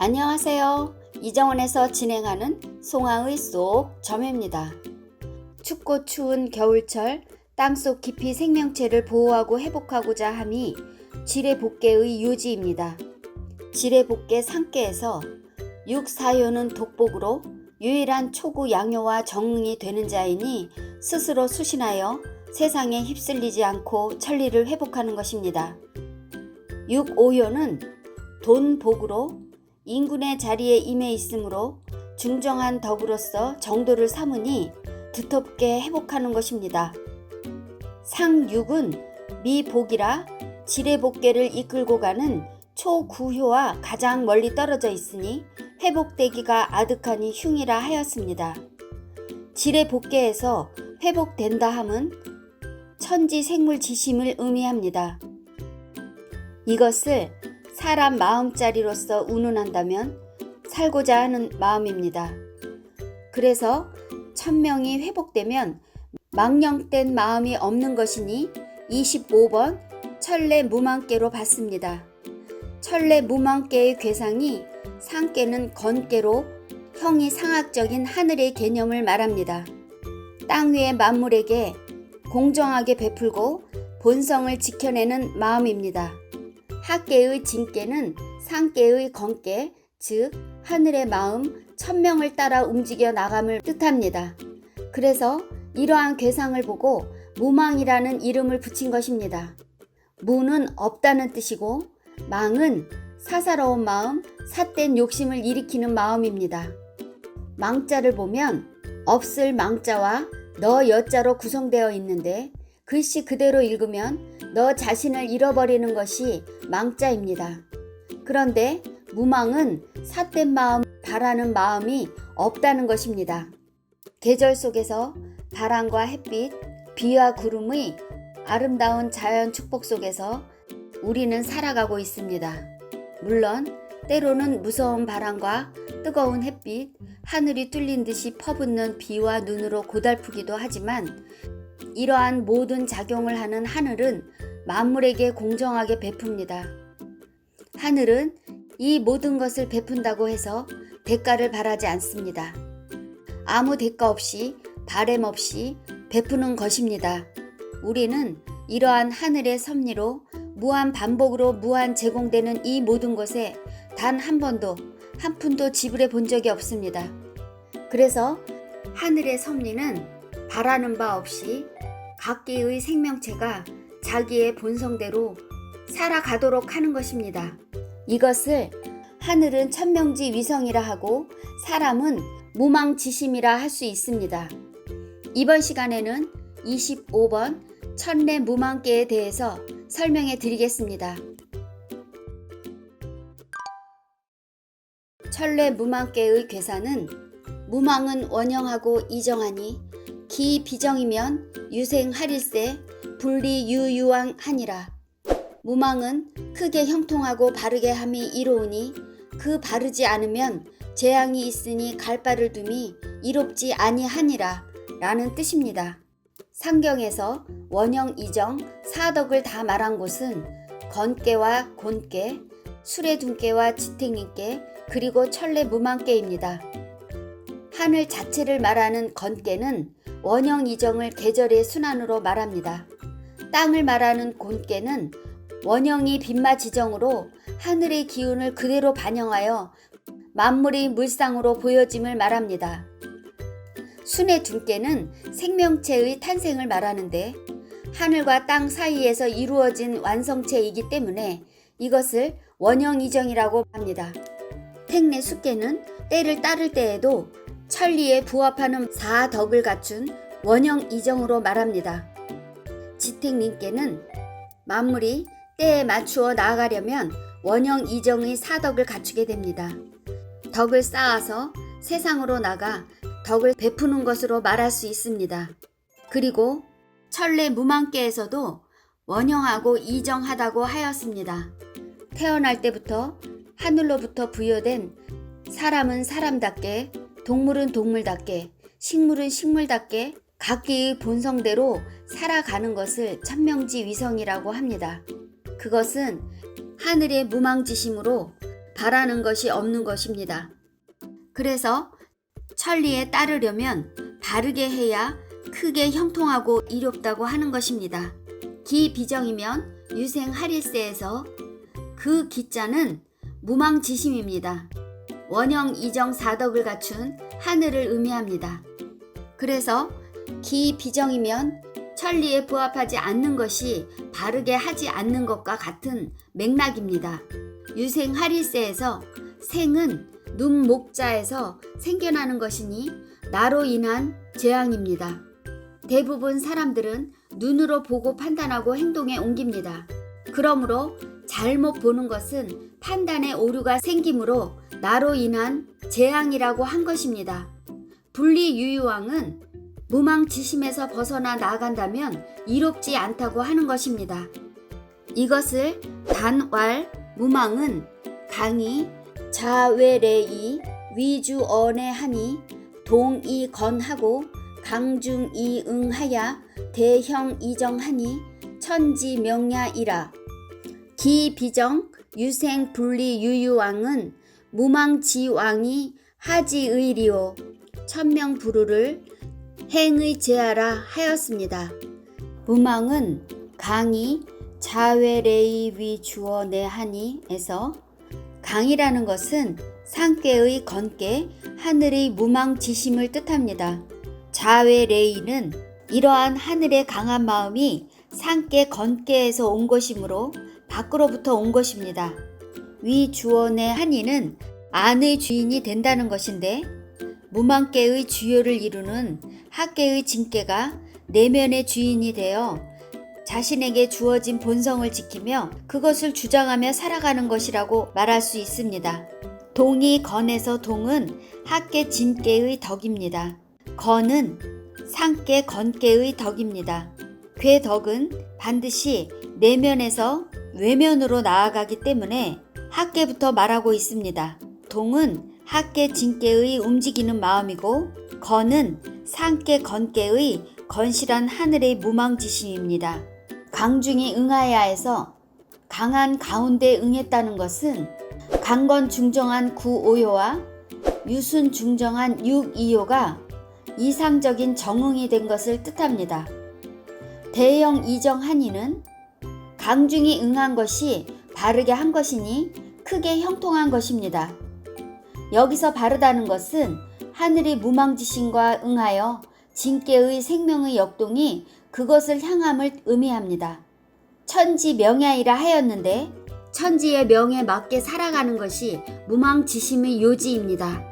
안녕하세요. 이정원에서 진행하는 송하의 쏙 점입니다. 춥고 추운 겨울철 땅속 깊이 생명체를 보호하고 회복하고자 함이 지뢰복개의 요지입니다. 지뢰복개 상계에서 육사효는 독복으로 유일한 초구 양효와 정응이 되는 자이니 스스로 수신하여 세상에 휩쓸리지 않고 천리를 회복하는 것입니다. 육오효는 돈복으로 인군의 자리에 임해 있으므로 중정한 덕으로서 정도를 삼으니 두텁게 회복하는 것입니다. 상육은 미복이라 지뢰복개를 이끌고 가는 초구효와 가장 멀리 떨어져 있으니 회복되기가 아득하니 흉이라 하였습니다. 지뢰복개에서 회복된다 함은 천지생물지심을 의미합니다. 이것을 사람 마음자리로서 운운한다면 살고자 하는 마음입니다. 그래서 천명이 회복되면 망령된 마음이 없는 것이니 25번 천례무망께로 받습니다. 천례무망께의 괴상이 상께는 건께로 형이 상학적인 하늘의 개념을 말합니다. 땅 위의 만물에게 공정하게 베풀고 본성을 지켜내는 마음입니다. 학계의 진께는 상계의 건께, 즉 하늘의 마음 천명을 따라 움직여 나감을 뜻합니다. 그래서 이러한 괴상을 보고 무망이라는 이름을 붙인 것입니다. 무는 없다는 뜻이고 망은 사사로운 마음, 삿된 욕심을 일으키는 마음입니다. 망자를 보면 없을 망자와 너 여자로 구성되어 있는데 글씨 그대로 읽으면 너 자신을 잃어버리는 것이 망자입니다. 그런데 무망은 삿된 마음, 바라는 마음이 없다는 것입니다. 계절 속에서 바람과 햇빛, 비와 구름의 아름다운 자연 축복 속에서 우리는 살아가고 있습니다. 물론 때로는 무서운 바람과 뜨거운 햇빛, 하늘이 뚫린 듯이 퍼붓는 비와 눈으로 고달프기도 하지만 이러한 모든 작용을 하는 하늘은 만물에게 공정하게 베풉니다. 하늘은 이 모든 것을 베푼다고 해서 대가를 바라지 않습니다. 아무 대가 없이 바램 없이 베푸는 것입니다. 우리는 이러한 하늘의 섭리로 무한 반복으로 무한 제공되는 이 모든 것에 단 한 번도 한 푼도 지불해 본 적이 없습니다. 그래서 하늘의 섭리는 바라는 바 없이 각기의 생명체가 자기의 본성대로 살아가도록 하는 것입니다. 이것을 하늘은 천명지 위성이라 하고 사람은 무망지심이라 할 수 있습니다. 이번 시간에는 25번 천례무망께에 대해서 설명해 드리겠습니다. 천례무망께의 괴사는 무망은 원형하고 이정하니 기 비정이면 유생하릴세 분리유유왕하니라. 무망은 크게 형통하고 바르게 함이 이로우니 그 바르지 않으면 재앙이 있으니 갈 바를 둠이 이롭지 아니하니라 라는 뜻입니다. 상경에서 원형 이정 사덕을 다 말한 곳은 건께와 곤께, 수레둔께와 지택님께 그리고 천례무망께입니다. 하늘 자체를 말하는 건께는 원형 이정을 계절의 순환으로 말합니다. 땅을 말하는 곤께는 원형이 빈마 지정으로 하늘의 기운을 그대로 반영하여 만물의 물상으로 보여짐을 말합니다. 순의 둔께는 생명체의 탄생을 말하는데 하늘과 땅 사이에서 이루어진 완성체이기 때문에 이것을 원형 이정이라고 합니다. 택내 수께는 때를 따를 때에도 천리에 부합하는 사덕을 갖춘 원형 이정으로 말합니다. 지택님께는 만물이 때에 맞추어 나아가려면 원형 이정의 사덕을 갖추게 됩니다. 덕을 쌓아서 세상으로 나가 덕을 베푸는 것으로 말할 수 있습니다. 그리고 천례무망께에서도 원형하고 이정하다고 하였습니다. 태어날 때부터 하늘로부터 부여된 사람은 사람답게, 동물은 동물답게, 식물은 식물답게 각기의 본성대로 살아가는 것을 천명지 위성이라고 합니다. 그것은 하늘의 무망지심으로 바라는 것이 없는 것입니다. 그래서 천리에 따르려면 바르게 해야 크게 형통하고 이롭다고 하는 것입니다. 기비정이면 유생하릴세에서 그 기자는 무망지심입니다. 원형 이정 사덕을 갖춘 하늘을 의미합니다. 그래서 기비정이면 천리에 부합하지 않는 것이 바르게 하지 않는 것과 같은 맥락입니다. 유생하릴세에서 생은 눈 목자에서 생겨나는 것이니 나로 인한 재앙입니다. 대부분 사람들은 눈으로 보고 판단하고 행동에 옮깁니다. 그러므로 잘못 보는 것은 판단에 오류가 생기므로 나로 인한 재앙이라고 한 것입니다. 분리유유왕은 무망지심에서 벗어나 나간다면 이롭지 않다고 하는 것입니다. 이것을 단왈 무망은 강이 자외래이 위주언해하니 동이건하고 강중이응하야 대형이정하니 천지명야이라. 기비정 유생분리유유왕은 무망지왕이 하지의리오 천명부루를 행의제하라 하였습니다. 무망은 강이 자외래이 위주어내하니에서 강이라는 것은 상께의 건께 하늘의 무망지심을 뜻합니다. 자외래이는 이러한 하늘의 강한 마음이 상께 건께에서 온 것이므로 밖으로부터 온 것입니다. 위주원의 한이는 안의 주인이 된다는 것인데 무망께의 주요를 이루는 학계의 진께가 내면의 주인이 되어 자신에게 주어진 본성을 지키며 그것을 주장하며 살아가는 것이라고 말할 수 있습니다. 동이 건에서 동은 학계 진께의 덕입니다. 건은 상께 건께의 덕입니다. 괴덕은 반드시 내면에서 외면으로 나아가기 때문에 학계부터 말하고 있습니다. 동은 학계 진께의 움직이는 마음이고 건은 상께 건께의 건실한 하늘의 무망지심입니다. 강중이 응하야에서 강한 가운데 응했다는 것은 강건 중정한 구오요와 유순 중정한 육이요가 이상적인 정응이 된 것을 뜻합니다. 대형 이정한이는 강중이 응한 것이 바르게 한 것이니 크게 형통한 것입니다. 여기서 바르다는 것은 하늘이 무망지심과 응하여 진께의 생명의 역동이 그것을 향함을 의미합니다. 천지 명야이라 하였는데 천지의 명에 맞게 살아가는 것이 무망지심의 요지입니다.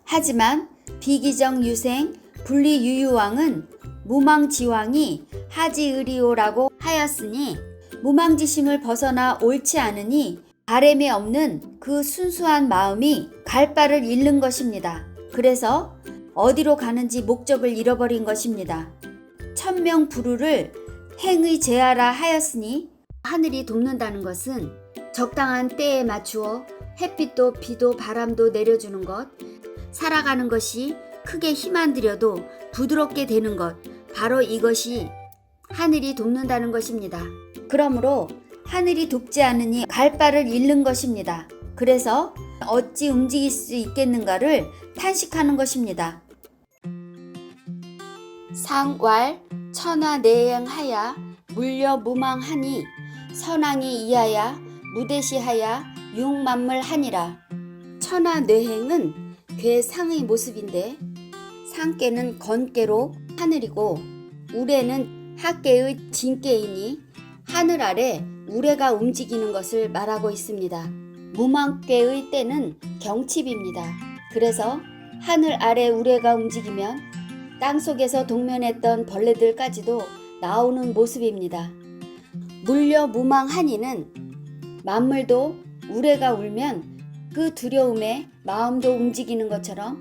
하지만 비기정 유생 분리유유왕은 무망지왕이 하지의리오라고 하였으니 무망지심을 벗어나 옳지 않으니 바램이 없는 그 순수한 마음이 갈 바를 잃는 것입니다. 그래서 어디로 가는지 목적을 잃어버린 것입니다. 천명부루를 행의제하라 하였으니 하늘이 돕는다는 것은 적당한 때에 맞추어 햇빛도 비도 바람도 내려주는 것, 살아가는 것이 크게 힘 안 들여도 부드럽게 되는 것, 바로 이것이 하늘이 돕는다는 것입니다. 그러므로 하늘이 돕지 않으니 갈 바를 잃는 것입니다. 그래서 어찌 움직일 수 있겠는가를 탄식하는 것입니다. 상왈 천하내행하야 물려무망하니 선왕이 이하야 무대시하야 육만물하니라. 천하뇌행은 괴상의 모습인데 상께는 건께로 하늘이고 우레는 학계의 진께이니 하늘 아래 우레가 움직이는 것을 말하고 있습니다. 무망께의 때는 경칩입니다. 그래서 하늘 아래 우레가 움직이면 땅속에서 동면했던 벌레들까지도 나오는 모습입니다. 물려 무망하니는 만물도 우레가 울면 그 두려움에 마음도 움직이는 것처럼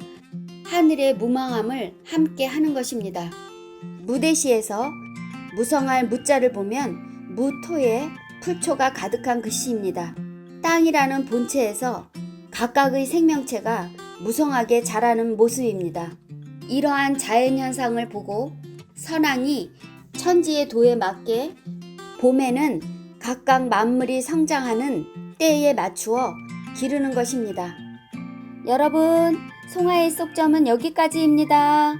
하늘의 무망함을 함께 하는 것입니다. 무대시에서 무성할 무자를 보면 무토에 풀초가 가득한 글씨입니다. 땅이라는 본체에서 각각의 생명체가 무성하게 자라는 모습입니다. 이러한 자연현상을 보고 선왕이 천지의 도에 맞게 봄에는 각각 만물이 성장하는 때에 맞추어 기르는 것입니다. 여러분, 송아의 쏙점은 여기까지입니다.